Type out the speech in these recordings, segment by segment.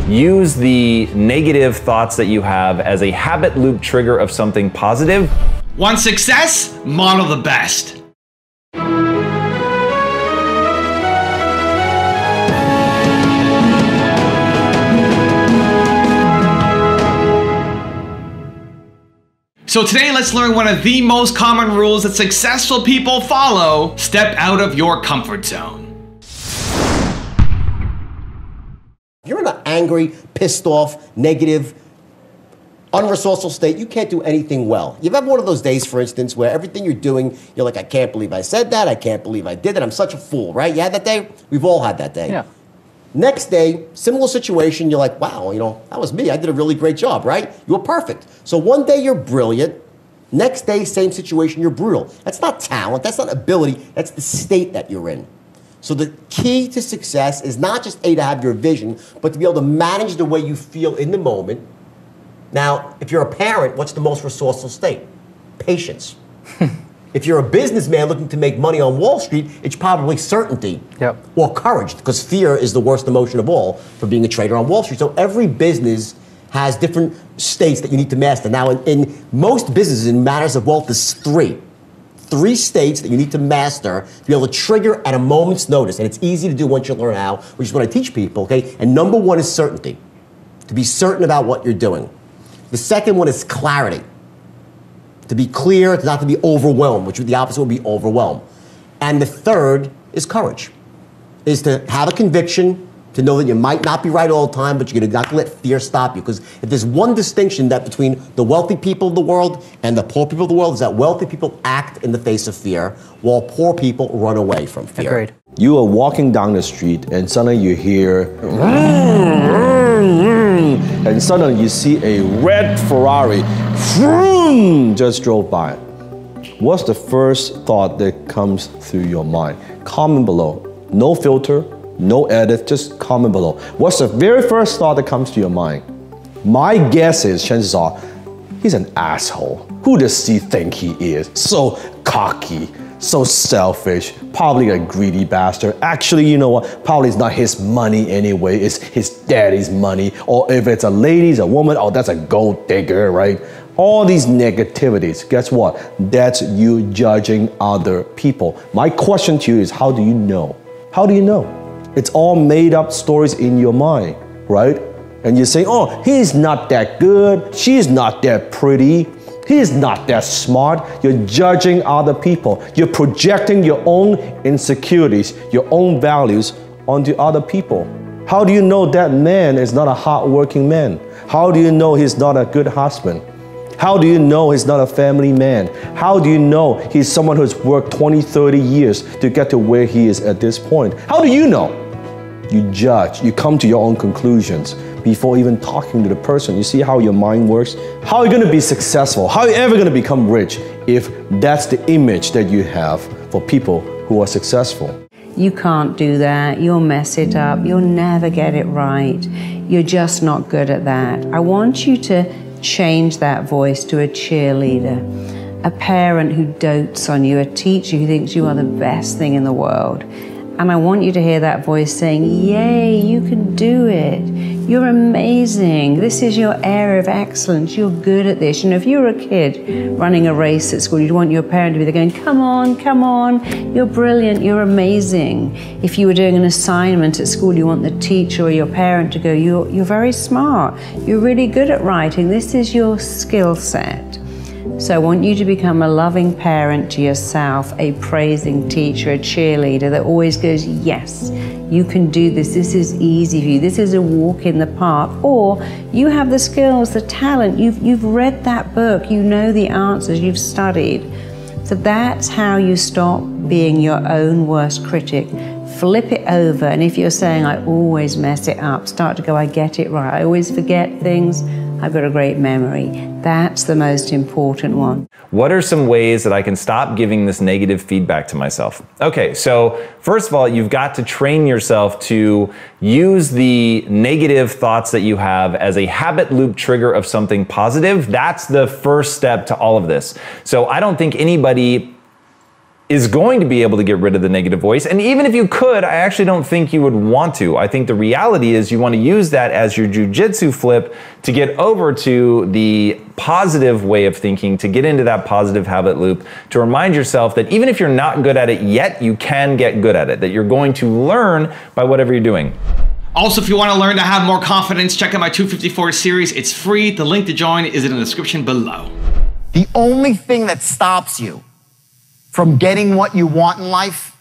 use the negative thoughts that you have as a habit loop trigger of something positive. Want success? Model the best. So today, let's learn one of the most common rules that successful people follow. Step out of your comfort zone. If you're in an angry, pissed off, negative, unresourceful state, you can't do anything well. You've had one of those days, for instance, where everything you're doing, you're like, I can't believe I said that, I can't believe I did that, I'm such a fool, right? You had that day? We've all had that day. Yeah. Next day, similar situation, you're like, wow, you know, that was me. I did a really great job, right? You were perfect. So one day you're brilliant. Next day, same situation, you're brutal. That's not talent. That's not ability. That's the state that you're in. So the key to success is not just to have your vision, but to be able to manage the way you feel in the moment. Now, if you're a parent, what's the most resourceful state? Patience. If you're a businessman looking to make money on Wall Street, it's probably certainty or courage, because fear is the worst emotion of all for being a trader on Wall Street. So every business has different states that you need to master. Now, in most businesses, in matters of wealth, there's three states that you need to master to be able to trigger at a moment's notice. And it's easy to do once you learn how, which is what I teach people, okay? And number one is certainty, to be certain about what you're doing. The second one is clarity. To be clear, not to be overwhelmed, which the opposite would be overwhelmed. And the third is courage, is to have a conviction, to know that you might not be right all the time, but you're not gonna let fear stop you. Because if there's one distinction that between the wealthy people of the world and the poor people of the world, is that wealthy people act in the face of fear, while poor people run away from fear. Agreed. You are walking down the street and suddenly you hear, and suddenly you see a red Ferrari just drove by. What's the first thought that comes through your mind? Comment below. No filter, no edit, just comment below. What's the very first thought that comes to your mind? My guess is, chances are, he's an asshole. Who does he think he is? So cocky, so selfish, probably a greedy bastard. Actually, you know what? Probably it's not his money anyway, it's his daddy's money. Or if it's a lady, it's a woman, oh, that's a gold digger, right? All these negativities, guess what? That's you judging other people. My question to you is, how do you know? How do you know? It's all made up stories in your mind, right? And you say, oh, he's not that good, she's not that pretty, he's not that smart. You're judging other people. You're projecting your own insecurities, your own values onto other people. How do you know that man is not a hardworking man? How do you know he's not a good husband? How do you know he's not a family man? How do you know he's someone who's worked 20, 30 years to get to where he is at this point? How do you know? You judge, you come to your own conclusions before even talking to the person. You see how your mind works? How are you going to be successful? How are you ever going to become rich if that's the image that you have for people who are successful? You can't do that, you'll mess it up, you'll never get it right. You're just not good at that. I want you to change that voice to a cheerleader, a parent who dotes on you, a teacher who thinks you are the best thing in the world. And I want you to hear that voice saying, yay, you can do it. You're amazing. This is your area of excellence. You're good at this. You know, if you were a kid running a race at school, you'd want your parent to be there going, come on, you're brilliant, you're amazing. If you were doing an assignment at school, you want the teacher or your parent to go, you're very smart. You're really good at writing. This is your skill set. So I want you to become a loving parent to yourself, a praising teacher, a cheerleader that always goes, yes, you can do this. This is easy for you. This is a walk in the park. Or you have the skills, the talent. You've read that book. You know the answers. You've studied. So that's how you stop being your own worst critic. Flip it over. And if you're saying, I always mess it up, start to go, I get it right. I always forget things. I've got a great memory. That's the most important one. What are some ways that I can stop giving this negative feedback to myself? Okay, so first of all, you've got to train yourself to use the negative thoughts that you have as a habit loop trigger of something positive. That's the first step to all of this. So I don't think anybody is going to be able to get rid of the negative voice. And even if you could, I actually don't think you would want to. I think the reality is you want to use that as your jujitsu flip to get over to the positive way of thinking, to get into that positive habit loop, to remind yourself that even if you're not good at it yet, you can get good at it, that you're going to learn by whatever you're doing. Also, if you want to learn to have more confidence, check out my 254 series. It's free. The link to join is in the description below. The only thing that stops you from getting what you want in life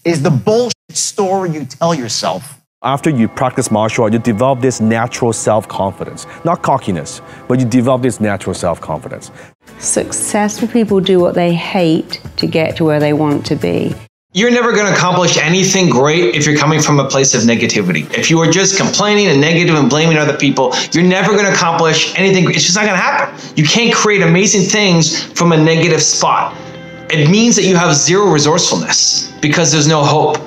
is the bullshit story you tell yourself. After you practice martial art, you develop this natural self-confidence. Not cockiness, but you develop this natural self-confidence. Successful people do what they hate to get to where they want to be. You're never going to accomplish anything great if you're coming from a place of negativity. If you are just complaining and negative and blaming other people, you're never going to accomplish anything. It's just not going to happen. You can't create amazing things from a negative spot. It means that you have zero resourcefulness because there's no hope.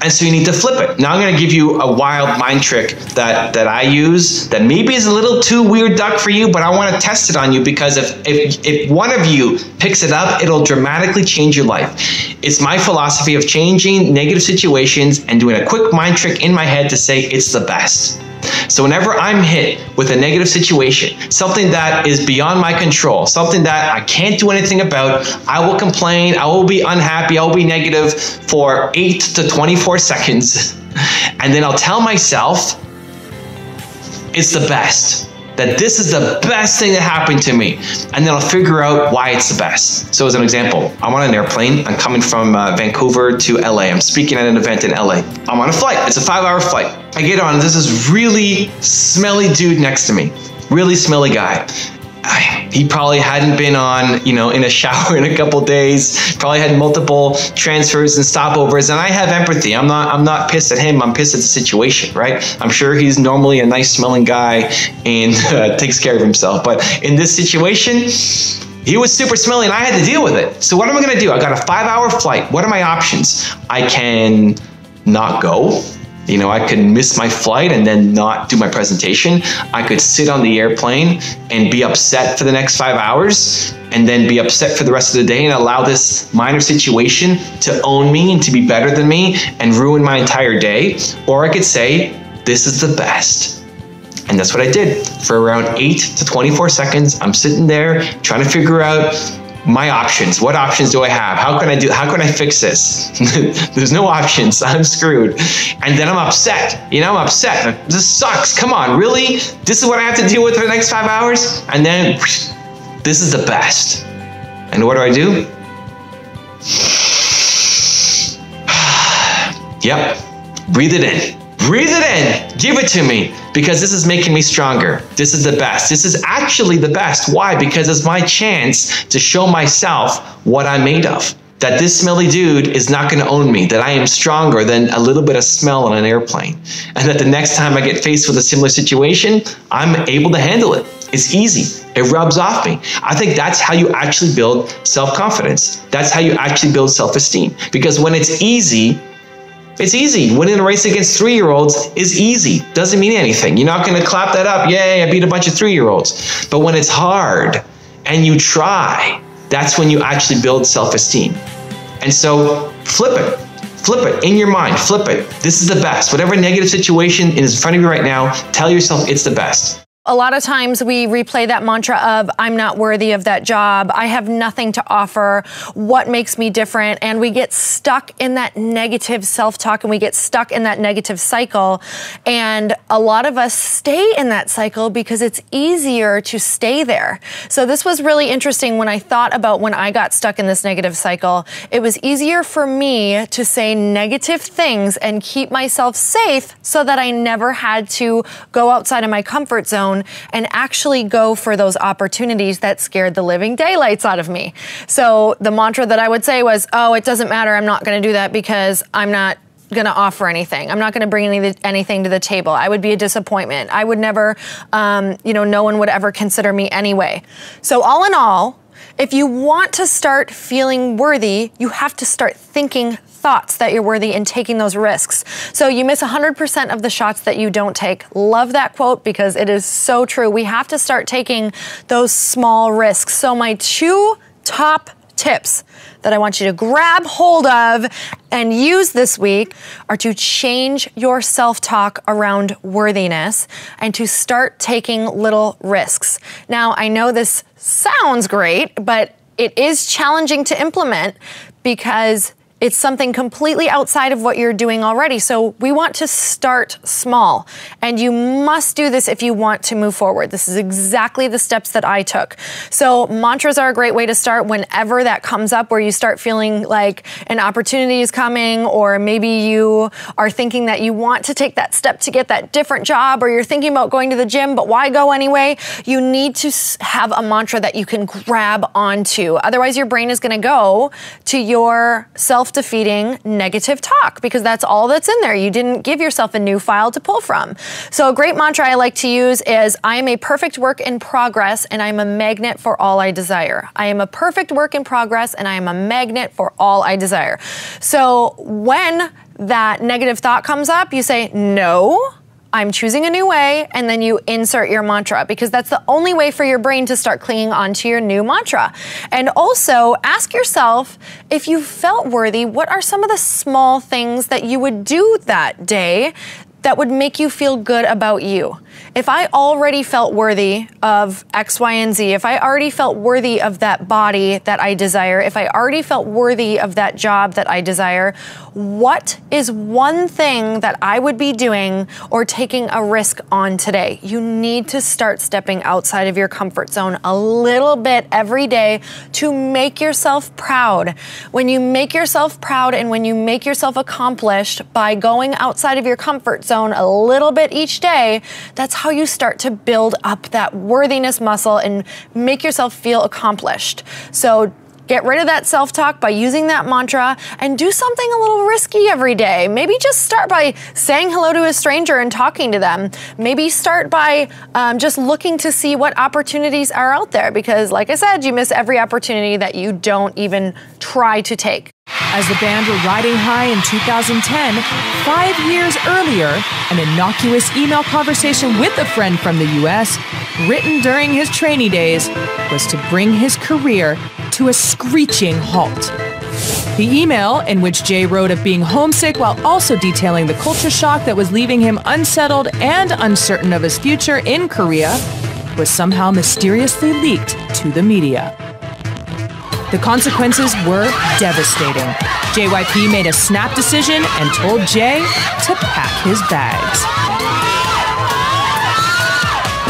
And so you need to flip it. Now I'm going to give you a wild mind trick that I use that maybe is a little too weird duck for you, but I want to test it on you because if one of you picks it up, it'll dramatically change your life. It's my philosophy of changing negative situations and doing a quick mind trick in my head to say it's the best. So whenever I'm hit with a negative situation, something that is beyond my control, something that I can't do anything about, I will complain, I will be unhappy, I will be negative for 8 to 24 seconds. And then I'll tell myself it's the best, that this is the best thing that happened to me. And then I'll figure out why it's the best. So as an example, I'm on an airplane. I'm coming from Vancouver to LA. I'm speaking at an event in LA. I'm on a flight. It's a 5-hour flight. I get on, there's this really smelly dude next to me. Really smelly guy. He probably hadn't been on, in a shower in a couple days, probably had multiple transfers and stopovers, and I have empathy. I'm not pissed at him, I'm pissed at the situation, right? I'm sure he's normally a nice smelling guy and takes care of himself, but in this situation, he was super smelly and I had to deal with it. So what am I gonna do? I got a 5-hour flight. What are my options? I can not go. I could miss my flight and then not do my presentation. I could sit on the airplane and be upset for the next 5 hours and then be upset for the rest of the day and allow this minor situation to own me and to be better than me and ruin my entire day. Or I could say, this is the best. And that's what I did. For around 8 to 24 seconds, I'm sitting there trying to figure out my options. What options do I have? How can I fix this? There's no options. I'm screwed. And then I'm upset. I'm upset. This sucks. Come on, really? This is what I have to deal with for the next 5 hours? And then this is the best. And what do? Yep. Breathe it in. Breathe it in. Give it to me. Because this is making me stronger. This is the best. This is actually the best. Why? Because it's my chance to show myself what I'm made of. That this smelly dude is not going to own me. That I am stronger than a little bit of smell on an airplane. And that the next time I get faced with a similar situation, I'm able to handle it. It's easy. It rubs off me. I think that's how you actually build self-confidence. That's how you actually build self-esteem. Because when it's easy, it's easy. Winning a race against 3-year-olds is easy. Doesn't mean anything. You're not going to clap that up. Yay, I beat a bunch of 3-year-olds. But when it's hard and you try, that's when you actually build self-esteem. And so flip it. Flip it in your mind. Flip it. This is the best. Whatever negative situation is in front of you right now, tell yourself it's the best. A lot of times we replay that mantra of, I'm not worthy of that job, I have nothing to offer, what makes me different? And we get stuck in that negative self-talk and we get stuck in that negative cycle. And a lot of us stay in that cycle because it's easier to stay there. So this was really interesting when I thought about when I got stuck in this negative cycle. It was easier for me to say negative things and keep myself safe so that I never had to go outside of my comfort zone and actually go for those opportunities that scared the living daylights out of me. So the mantra that I would say was, oh, it doesn't matter, I'm not going to do that because I'm not going to offer anything. I'm not going to bring anything to the table. I would be a disappointment. I would never, no one would ever consider me anyway. So all in all, if you want to start feeling worthy, you have to start thinking thoughts that you're worthy and taking those risks. So you miss 100% of the shots that you don't take. Love that quote because it is so true. We have to start taking those small risks. So my 2 top tips that I want you to grab hold of and use this week are to change your self-talk around worthiness and to start taking little risks. Now, I know this sounds great, but it is challenging to implement because it's something completely outside of what you're doing already. So we want to start small, and you must do this if you want to move forward. This is exactly the steps that I took. So mantras are a great way to start whenever that comes up where you start feeling like an opportunity is coming, or maybe you are thinking that you want to take that step to get that different job, or you're thinking about going to the gym, but why go anyway? You need to have a mantra that you can grab onto. Otherwise, your brain is gonna go to your self-defeating negative talk because that's all that's in there. You didn't give yourself a new file to pull from. So a great mantra I like to use is, I am a perfect work in progress and I'm a magnet for all I desire. I am a perfect work in progress and I am a magnet for all I desire. So when that negative thought comes up, you say, no, I'm choosing a new way, and then you insert your mantra because that's the only way for your brain to start clinging onto your new mantra. And also ask yourself, if you felt worthy, what are some of the small things that you would do that day that would make you feel good about you? If I already felt worthy of X, Y, and Z, if I already felt worthy of that body that I desire, if I already felt worthy of that job that I desire, what is one thing that I would be doing or taking a risk on today? You need to start stepping outside of your comfort zone a little bit every day to make yourself proud. When you make yourself proud and when you make yourself accomplished by going outside of your comfort zone a little bit each day, that's how you start to build up that worthiness muscle and make yourself feel accomplished. So get rid of that self-talk by using that mantra and do something a little risky every day. Maybe just start by saying hello to a stranger and talking to them. Maybe start by just looking to see what opportunities are out there because, like I said, you miss every opportunity that you don't even try to take. As the band were riding high in 2010, 5 years earlier, an innocuous email conversation with a friend from the US, written during his trainee days, was to bring his career to a screeching halt. The email, in which Jay wrote of being homesick while also detailing the culture shock that was leaving him unsettled and uncertain of his future in Korea, was somehow mysteriously leaked to the media. The consequences were devastating. JYP made a snap decision and told Jay to pack his bags.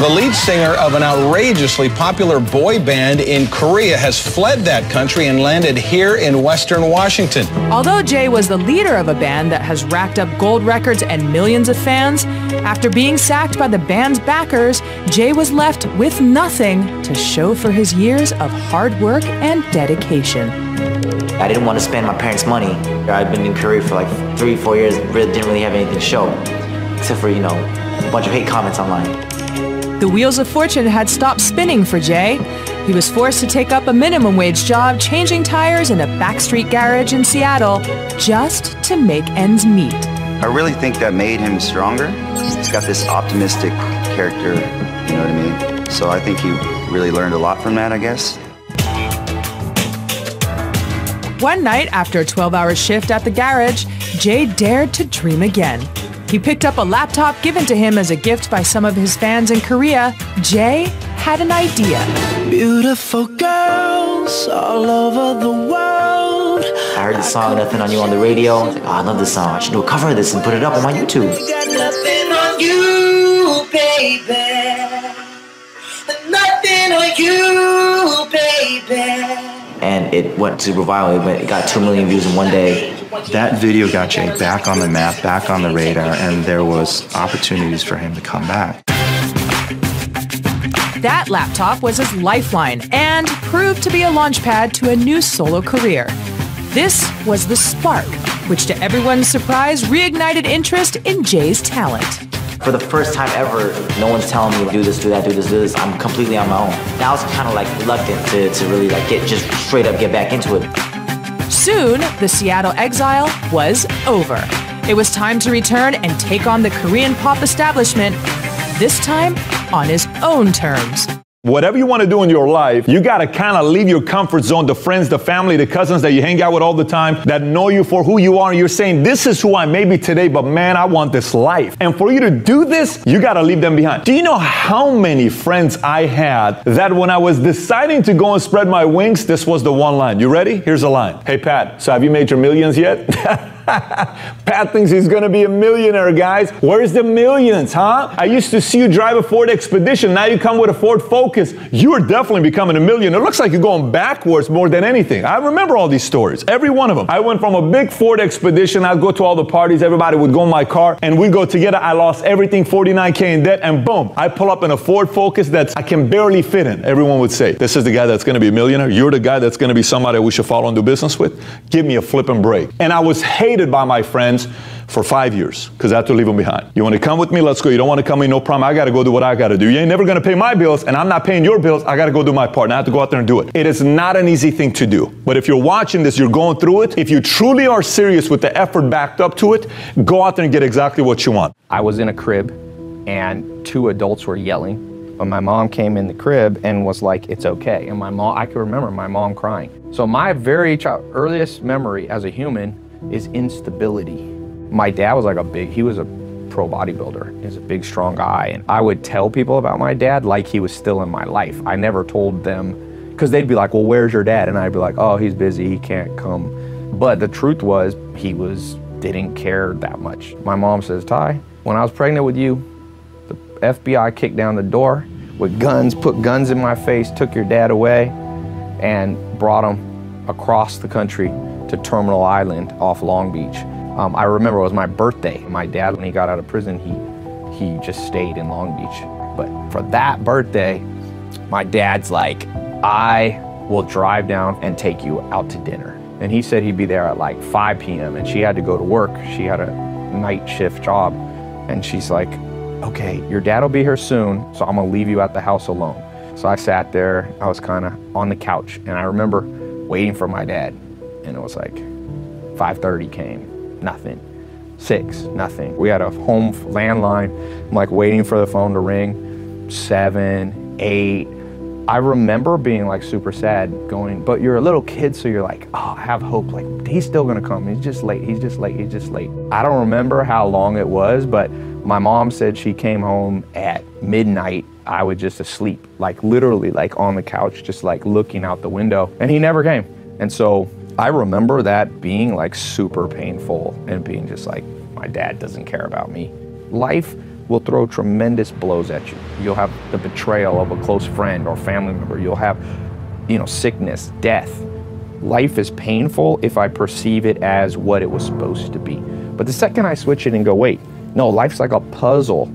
The lead singer of an outrageously popular boy band in Korea has fled that country and landed here in Western Washington. Although Jay was the leader of a band that has racked up gold records and millions of fans, after being sacked by the band's backers, Jay was left with nothing to show for his years of hard work and dedication. I didn't want to spend my parents' money. I've been in Korea for like 3-4 years, didn't really have anything to show, except for, a bunch of hate comments online. The wheels of fortune had stopped spinning for Jay. He was forced to take up a minimum wage job changing tires in a backstreet garage in Seattle just to make ends meet. I really think that made him stronger. He's got this optimistic character, you know what I mean? So I think he really learned a lot from that, I guess. One night, after a 12-hour shift at the garage, Jay dared to dream again. He picked up a laptop given to him as a gift by some of his fans in Korea. Jay had an idea. Beautiful girls all over the world. I heard the song Nothing on You on the radio. I was like, oh, I love this song. I should do a cover of this and put it up on my YouTube. Got nothing on you, baby. Nothing on you, baby. And it went super viral. It got 2 million views in one day. That video got Jay back on the map, back on the radar, and there was opportunities for him to come back. That laptop was his lifeline and proved to be a launchpad to a new solo career. This was the spark, which to everyone's surprise reignited interest in Jay's talent. For the first time ever, no one's telling me do this, do that, do this, do this. I'm completely on my own. Now I was kind of like reluctant to really like just straight up get back into it. Soon, the Seattle exile was over. It was time to return and take on the Korean pop establishment, this time on his own terms. Whatever you want to do in your life, you got to kind of leave your comfort zone, the friends, the family, the cousins that you hang out with all the time, that know you for who you are. And you're saying, this is who I may be today, but man, I want this life. And for you to do this, you got to leave them behind. Do you know how many friends I had that when I was deciding to go and spread my wings, this was the one line. You ready? Here's a line. Hey, Pat, so have you made your millions yet? Pat thinks he's gonna be a millionaire, guys. Where's the millions, huh? I used to see you drive a Ford Expedition. Now you come with a Ford Focus. You are definitely becoming a millionaire. It looks like you're going backwards more than anything. I remember all these stories, every one of them. I went from a big Ford Expedition. I'd go to all the parties. Everybody would go in my car and we'd go together. I lost everything, 49K in debt, and boom, I pull up in a Ford Focus that I can barely fit in. Everyone would say, this is the guy that's gonna be a millionaire. You're the guy that's gonna be somebody we should follow and do business with. Give me a flipping break. And I was hated by my friends for 5 years because I had to leave them behind. You want to come with me? Let's go. You don't want to come with me? No problem. I got to go do what I got to do. You ain't never going to pay my bills and I'm not paying your bills. I got to go do my part. And I have to go out there and do it. It is not an easy thing to do. But if you're watching this, you're going through it. If you truly are serious with the effort backed up to it, go out there and get exactly what you want. I was in a crib and 2 adults were yelling. But my mom came in the crib and was like, it's okay. And my mom, I can remember my mom crying. So my very earliest memory as a human is instability. My dad was like he was a pro bodybuilder. He's a big, strong guy. And I would tell people about my dad like he was still in my life. I never told them, because they'd be like, well, where's your dad? And I'd be like, oh, he's busy, he can't come. But the truth was, he didn't care that much. My mom says, Ty, when I was pregnant with you, the FBI kicked down the door with guns, put guns in my face, took your dad away, and brought him across the country to Terminal Island off Long Beach. I remember it was my birthday. My dad, when he got out of prison, he just stayed in Long Beach. But for that birthday, my dad's like, I will drive down and take you out to dinner. And he said he'd be there at like 5 p.m. and she had to go to work. She had a night shift job. And she's like, okay, your dad will be here soon, so I'm gonna leave you at the house alone. So I sat there, I was kind of on the couch, and I remember waiting for my dad. And it was like 5:30 came, nothing. 6, nothing. We had a home landline. I'm like waiting for the phone to ring. 7, 8. I remember being like super sad going, but you're a little kid, so you're like, oh, I have hope. Like, he's still gonna come. He's just late, he's just late, he's just late. I don't remember how long it was, but my mom said she came home at midnight. I was just asleep, like literally like on the couch, just like looking out the window, and he never came. And so I remember that being like super painful and being just like, my dad doesn't care about me. Life will throw tremendous blows at you. You'll have the betrayal of a close friend or family member. You'll have, sickness, death. Life is painful if I perceive it as what it was supposed to be. But the second I switch it and go, wait, no, life's like a puzzle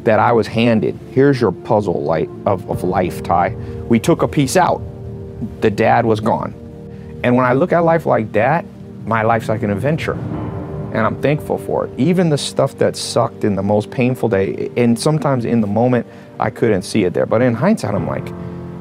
that I was handed. Here's your puzzle of life, Ty. We took a piece out. The dad was gone. And when I look at life like that, my life's like an adventure. And I'm thankful for it. Even the stuff that sucked in the most painful day, and sometimes in the moment, I couldn't see it there. But in hindsight, I'm like,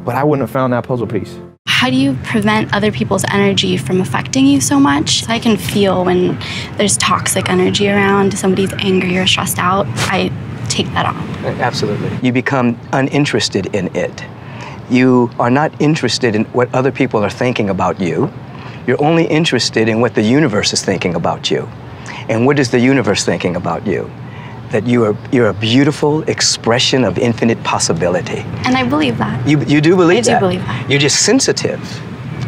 but I wouldn't have found that puzzle piece. How do you prevent other people's energy from affecting you so much? I can feel when there's toxic energy around, somebody's angry or stressed out, I take that off. Absolutely. You become uninterested in it. You are not interested in what other people are thinking about you. You're only interested in what the universe is thinking about you. And what is the universe thinking about you? That you're a beautiful expression of infinite possibility. And I believe that. You do believe that? I do believe that. You're just sensitive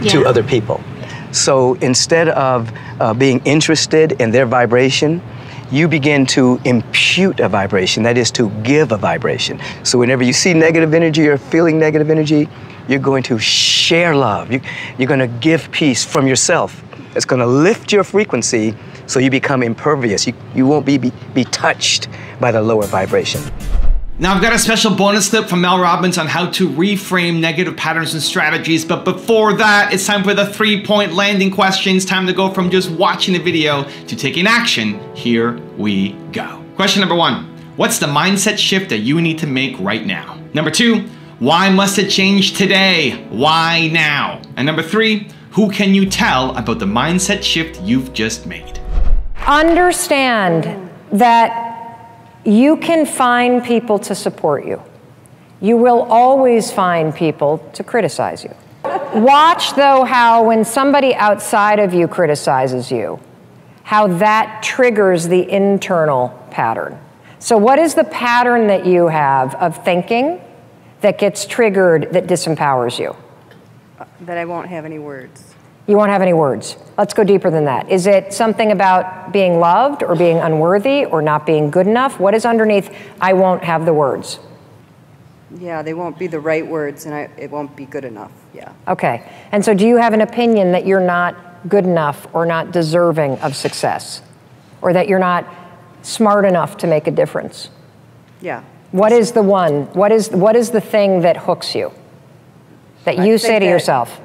to other people. So instead of being interested in their vibration, you begin to impute a vibration, that is to give a vibration. So whenever you see negative energy or feeling negative energy, you're going to share love. You're going to give peace from yourself. It's going to lift your frequency so you become impervious. You won't be touched by the lower vibration. Now I've got a special bonus clip from Mel Robbins on how to reframe negative patterns and strategies, but before that, it's time for the 3-point landing questions. Time to go from just watching the video to taking action. Here we go. Question number 1, what's the mindset shift that you need to make right now? Number 2, why must it change today? Why now? And number 3, who can you tell about the mindset shift you've just made? Understand that you can find people to support you. You will always find people to criticize you. Watch, though, how when somebody outside of you criticizes you, how that triggers the internal pattern. So what is the pattern that you have of thinking that gets triggered that disempowers you? That I won't have any words. You won't have any words. Let's go deeper than that. Is it something about being loved or being unworthy or not being good enough? What is underneath, I won't have the words? Yeah, they won't be the right words, and it won't be good enough. Yeah. Okay. And so do you have an opinion that you're not good enough or not deserving of success? Or that you're not smart enough to make a difference? Yeah. What is the one? What is the thing that hooks you? That you say to yourself?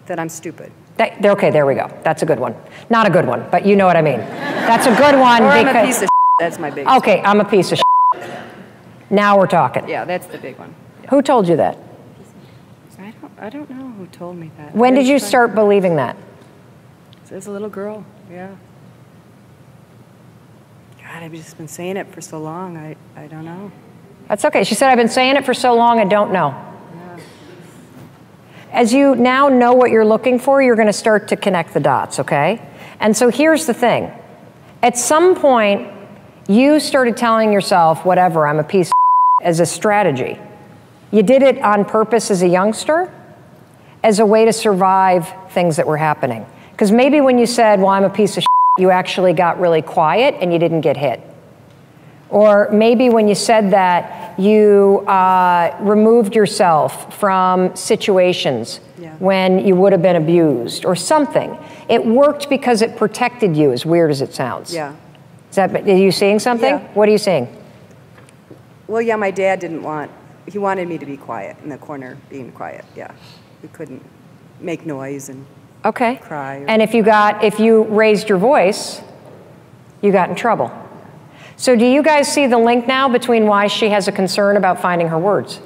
That I'm stupid. Okay, there we go. That's a good one. Not a good one, but you know what I mean. That's a good one. Or because, I'm a piece of shit. That's my biggest Okay, one. I'm a piece of shit. Now we're talking. Yeah, that's the big one. Yeah. Who told you that? I don't know who told me that. When did you start believing that? As a little girl, yeah. God, I've just been saying it for so long, I don't know. That's okay. She said, I've been saying it for so long, I don't know. As you now know what you're looking for, you're going to start to connect the dots, okay? And so here's the thing. At some point, you started telling yourself, whatever, I'm a piece of as a strategy. You did it on purpose as a youngster, as a way to survive things that were happening. Because maybe when you said, well, I'm a piece of you actually got really quiet and you didn't get hit. Or maybe when you said that, you removed yourself from situations when you would have been abused or something. It worked because it protected you, as weird as it sounds. Yeah. Are you seeing something? Yeah. What are you seeing? Well, yeah, my dad he wanted me to be quiet in the corner, being quiet, yeah. We couldn't make noise and cry. And if you raised your voice, you got in trouble. So do you guys see the link now between why she has a concern about finding her words?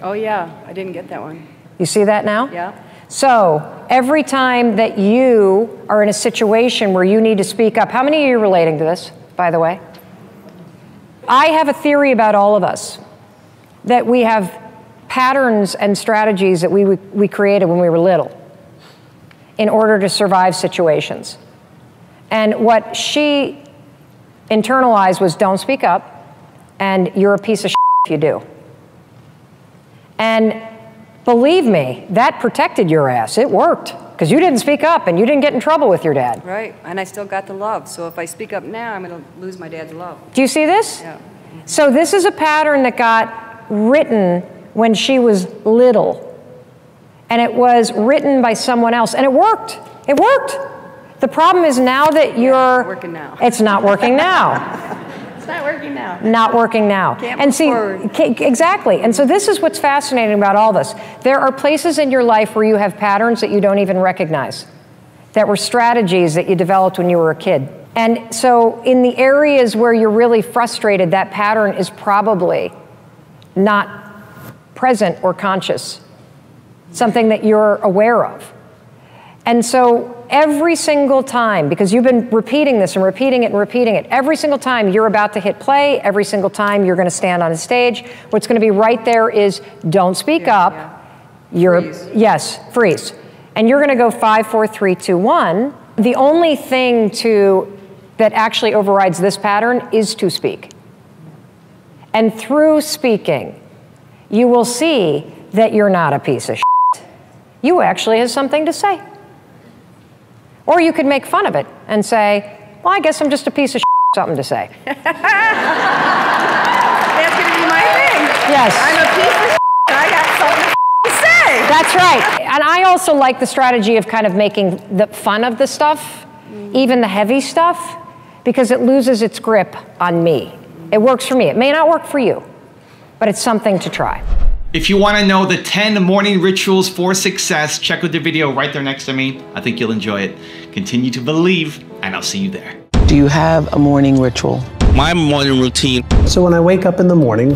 Oh, yeah, I didn't get that one. You see that now? Yeah. So every time that you are in a situation where you need to speak up, how many of you are relating to this, by the way? I have a theory about all of us, that we have patterns and strategies that we created when we were little in order to survive situations. And what she internalized was don't speak up, and you're a piece of shit if you do. And believe me, that protected your ass. It worked, because you didn't speak up and you didn't get in trouble with your dad. Right, and I still got the love. So if I speak up now, I'm going to lose my dad's love. Do you see this? Yeah. So this is a pattern that got written when she was little. And it was written by someone else, and it worked. It worked. The problem is now that you're... working now. It's not working now. It's not working now. Not working now. Can't and move see, forward. Exactly. And so this is what's fascinating about all this. There are places in your life where you have patterns that you don't even recognize, that were strategies that you developed when you were a kid. And so in the areas where you're really frustrated, that pattern is probably not present or conscious, something that you're aware of. And so every single time, because you've been repeating this and repeating it and repeating it, every single time you're about to hit play, every single time you're going to stand on a stage, what's going to be right there is don't speak up. Freeze. Yes, freeze. And you're going to go 5, 4, 3, 2, 1. The only thing that actually overrides this pattern is to speak. And through speaking, you will see that you're not a piece of shit. You actually have something to say. Or you could make fun of it and say, well, I guess I'm just a piece of shit, something to say. That's going to be my thing. Yes. I'm a piece of shit. I got something to say. That's right. And I also like the strategy of kind of making the fun of the stuff, even the heavy stuff, because it loses its grip on me. It works for me. It may not work for you, but it's something to try. If you want to know the 10 morning rituals for success, check out the video right there next to me. I think you'll enjoy it. Continue to believe, and I'll see you there. Do you have a morning ritual? My morning routine. So when I wake up in the morning,